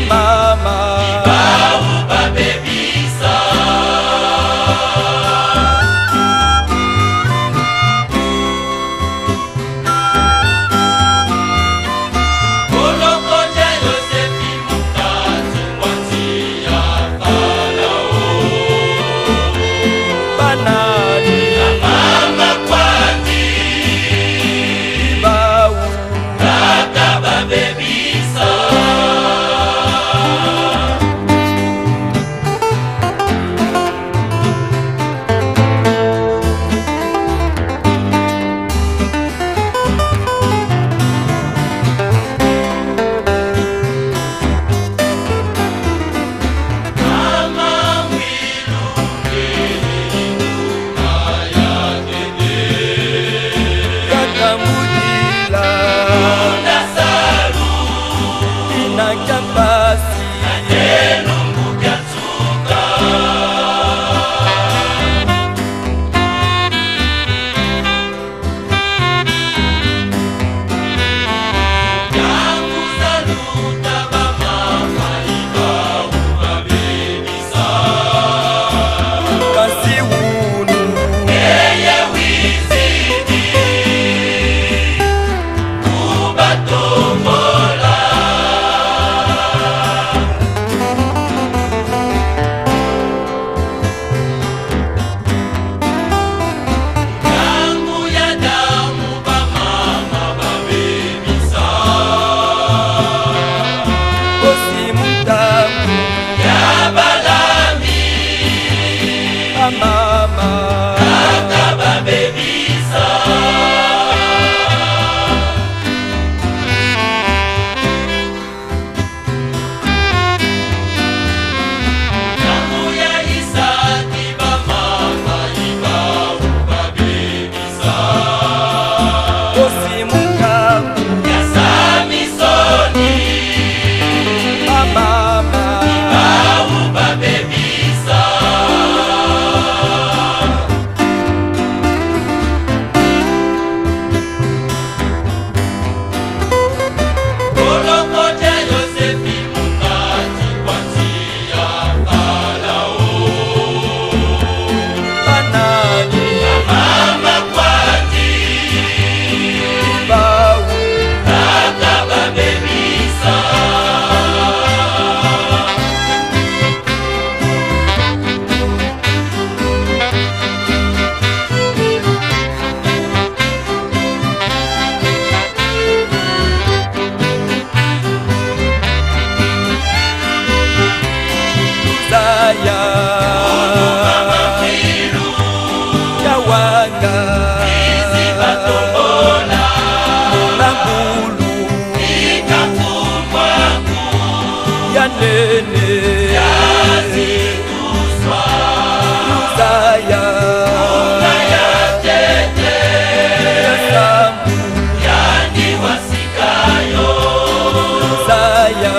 mama Ibau babebisa Olokoja Yosefi mukati mwanzi ya Farao banani na mama kwati Ibau Kaka babebisa mama Kaka babebisa Damu ya Isaki ba mama Ibau babebisa Kosi mukamu ya Samisoni mama Ibau babebisa Olokoja Yosefi mukati mwanzi ya Farao banani mama kwati Ibau Kaka babebisa Zaya mama filu Yawanga Isibatombola Nangulu Ikafumwaku Yanene Yazikuswa Zaya Kaya tete Yasambu Yani wasikayo Zaya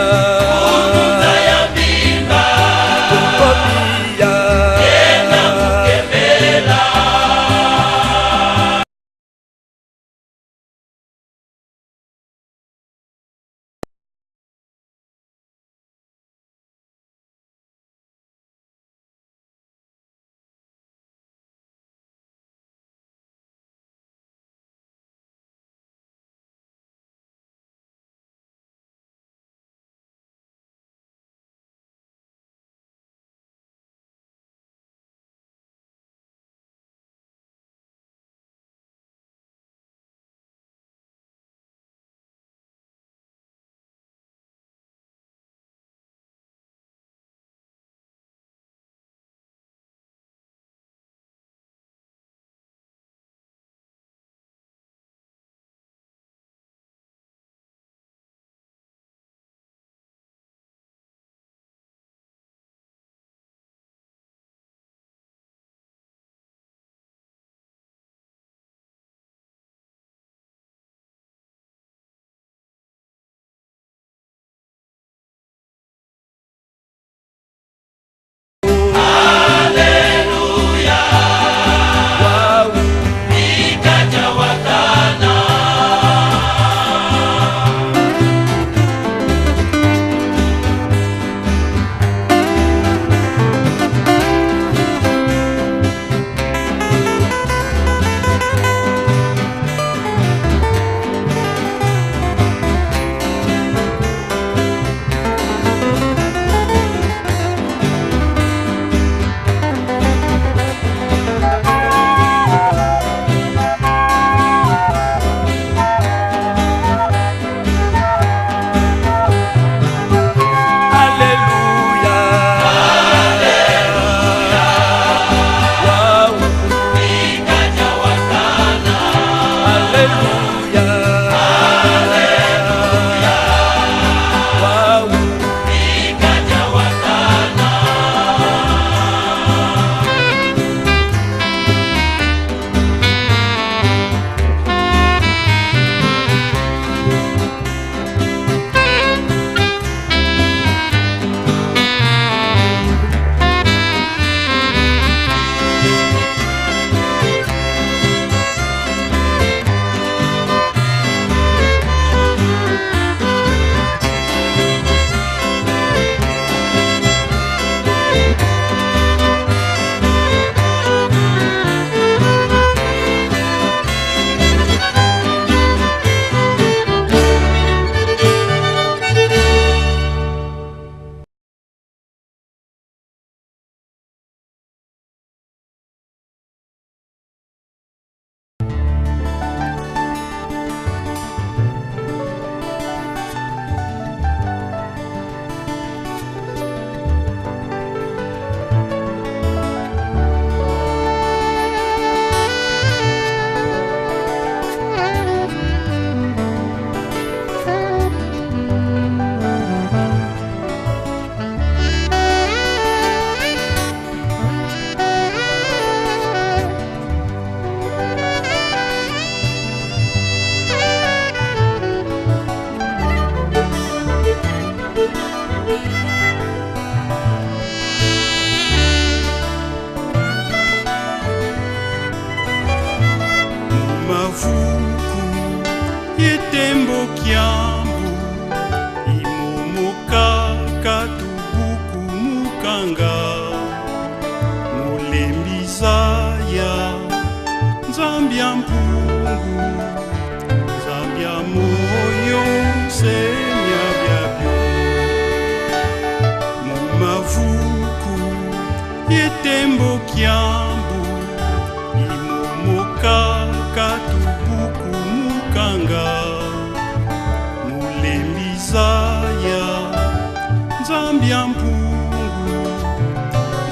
Zambia mpungu,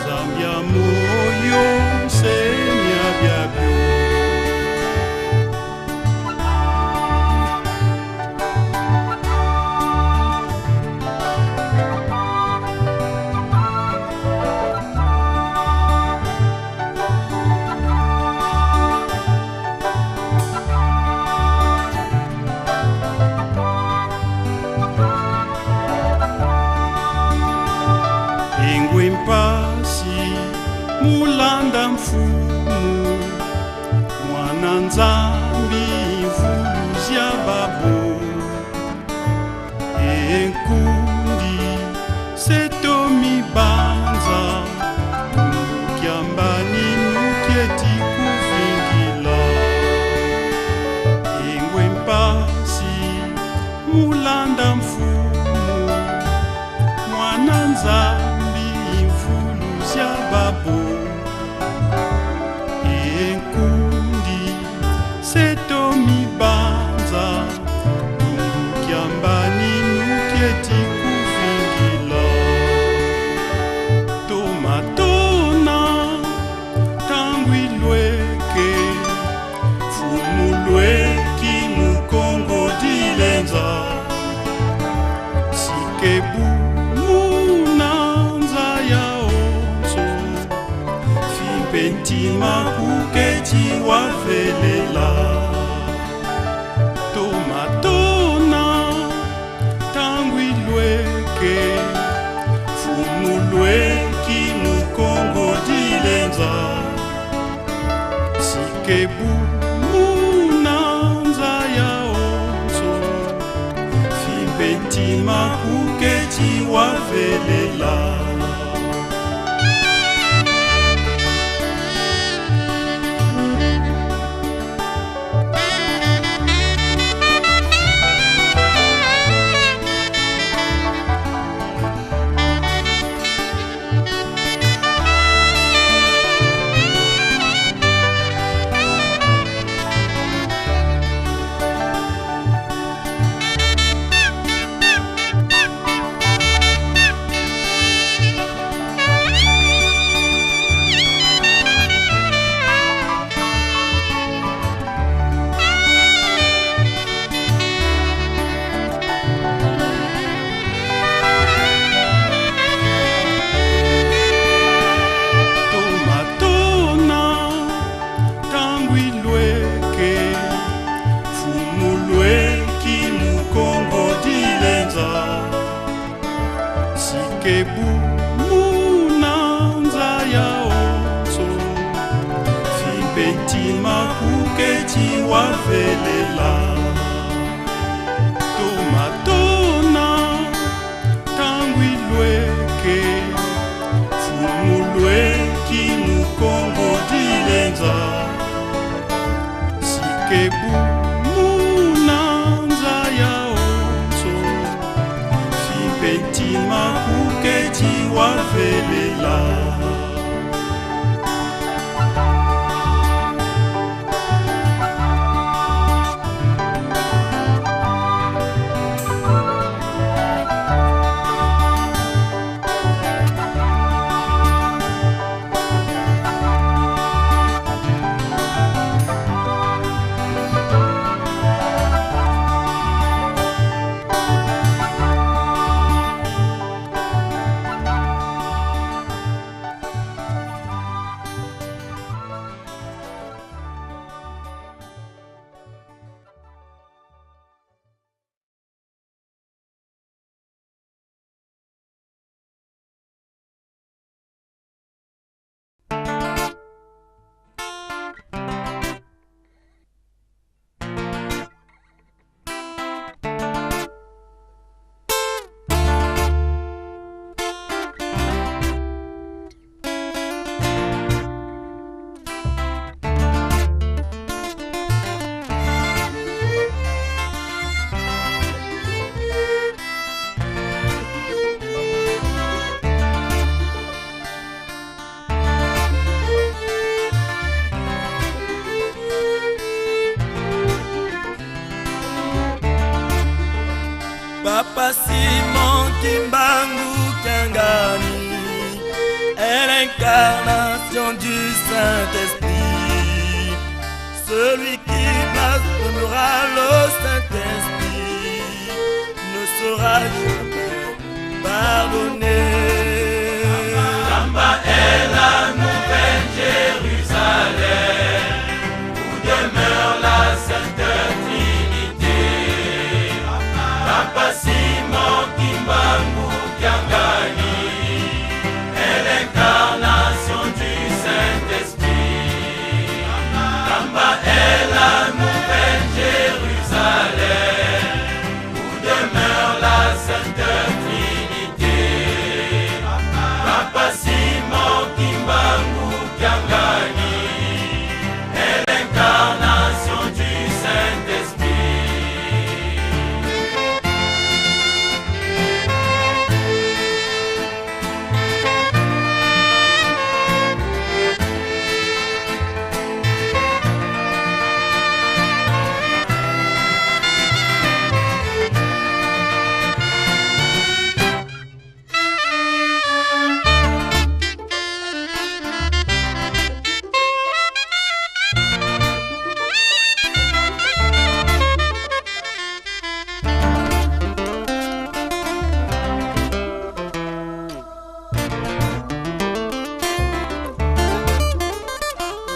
Zambia moyo, semya byabyo. Ingwe mpasi mulanda mfumu, mwana nzambi vuluzya babo. Enkundi setomi banza, nukyambani nukyeti kuvingila. Ingwe mpasi mulanda mfumu, mwana nzambi babo. Enkundi setomi banza, nukyambani nukyeti kuvingila. Tomatona tangwilweke, fumulweki mukongo dilenza. Sikebu pentima kuketi wavelela. Tomatona tangwilweke, fumulweki mukongo dilenza. Sikebu munanza ya onzo, fipentima kuketi wavelela. Sikebu munanza ya onzo, fipentima kuketi wavelela. Tomatona tangwilweke, fumulweki mukongo dilenza. Sikebu munanza ya onzo, fipentima kuketi wavelela. Papa Simon Kimbangu l'incarnation du Saint-Esprit. Celui qui blasphémera le Saint-Esprit ne sera jamais pardonné. Là-bas est la nouvelle Jérusalem, où demeure la Sainte Trinité. Papa Simon Kimbangu Kiangani est l'incarnation du Saint-Esprit. Là-bas est la nouvelle Jérusalem, où demeure la Sainte Trinité. Papa Simon Kimbangu Kiangani est l'incarnation du Saint-Esprit.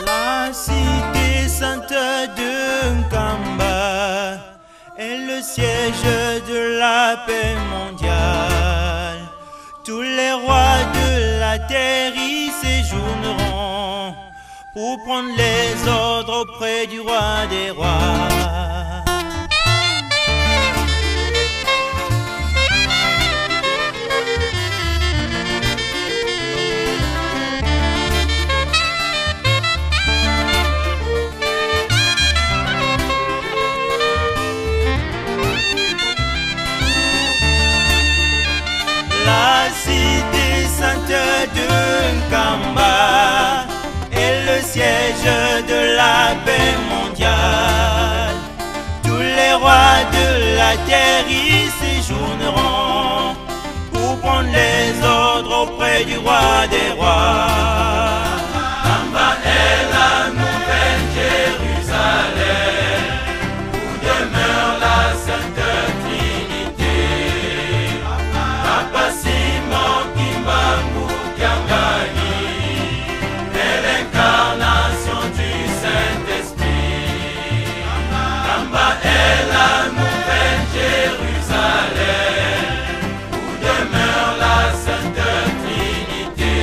La cité sainte de Nkamba est le siège de la paix mondiale. Tous les rois de la terre y séjourneront pour prendre les ordres auprès du roi des rois. La cité sainte de Nkamba est le siège de la paix mondiale. Tous les rois de la terre y séjourneront pour prendre les ordres auprès du roi des rois. Là-bas est la nouvelle Jérusalem, où demeure la Sainte Trinité. Papa Simon Kimbangu Kiangani est l'incarnation du Saint-Esprit. Là-bas est la nouvelle Jérusalem, où demeure la Sainte Trinité.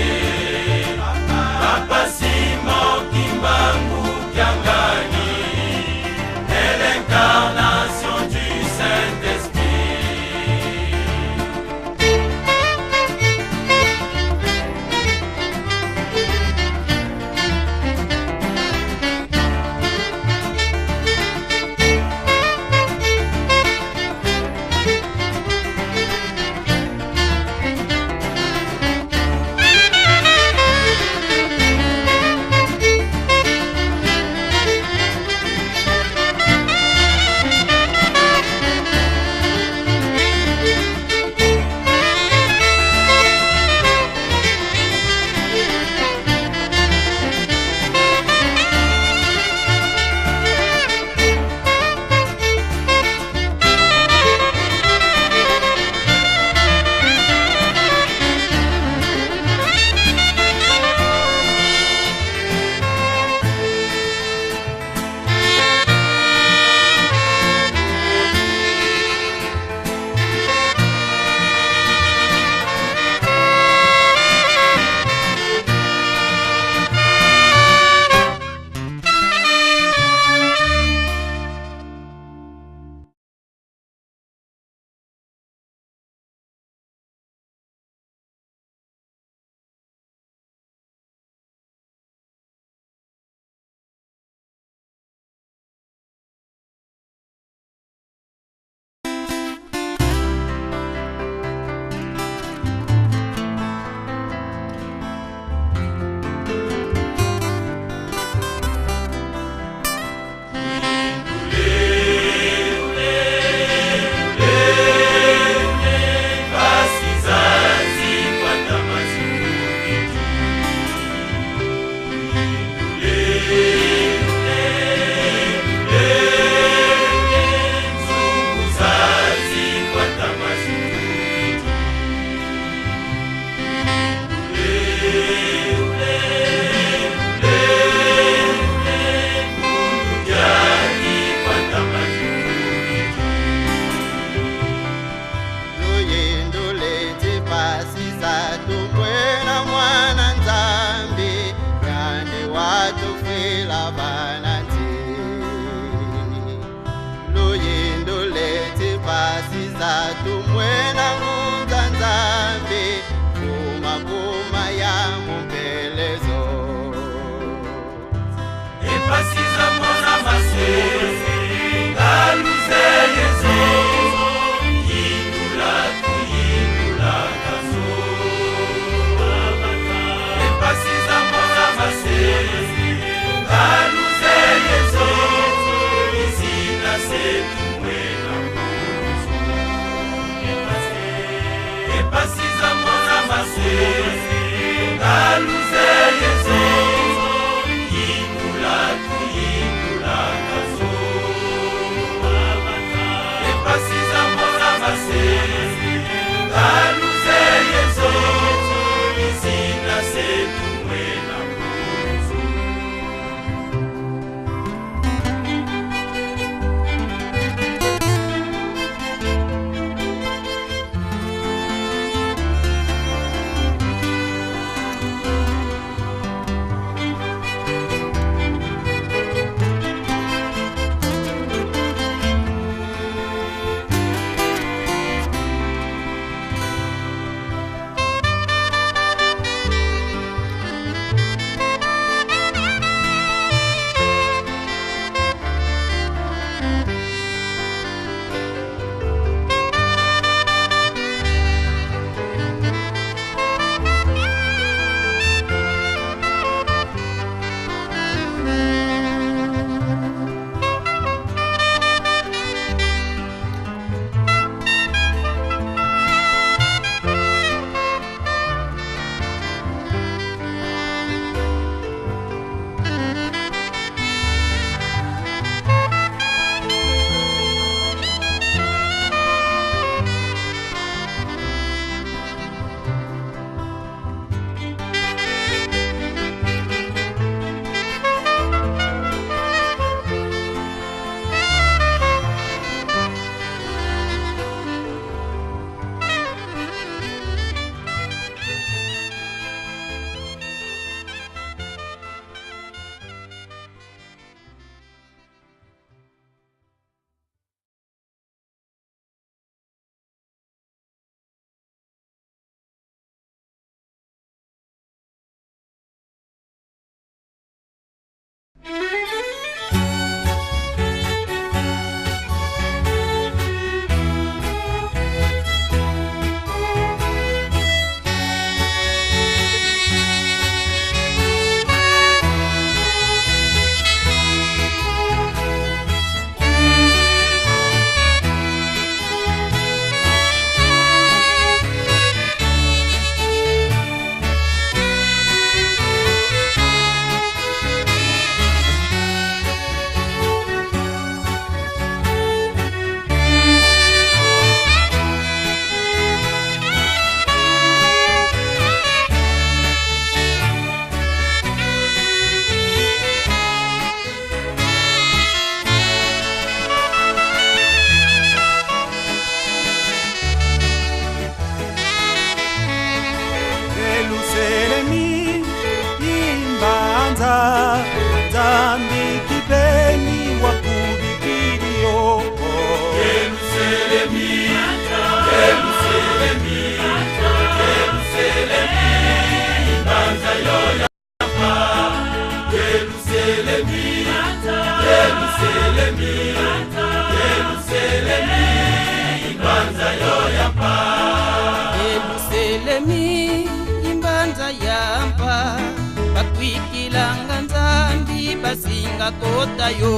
wikilanga nzambi basinga kota yo.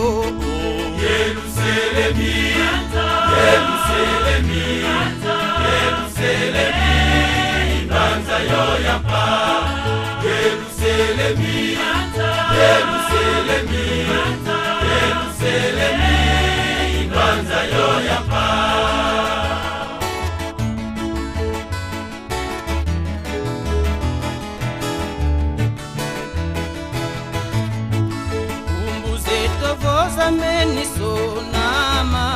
Yerusalemi, Yerusalemi, Yerusalemi, ibanza yo yapa. Yerusalemi, Yerusalemi, Yerusalemi, ibanza yo yapa. Ameni sonama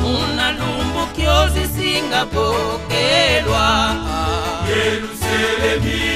muna lumbu kiozi singa pokelwa. Yerusalemi,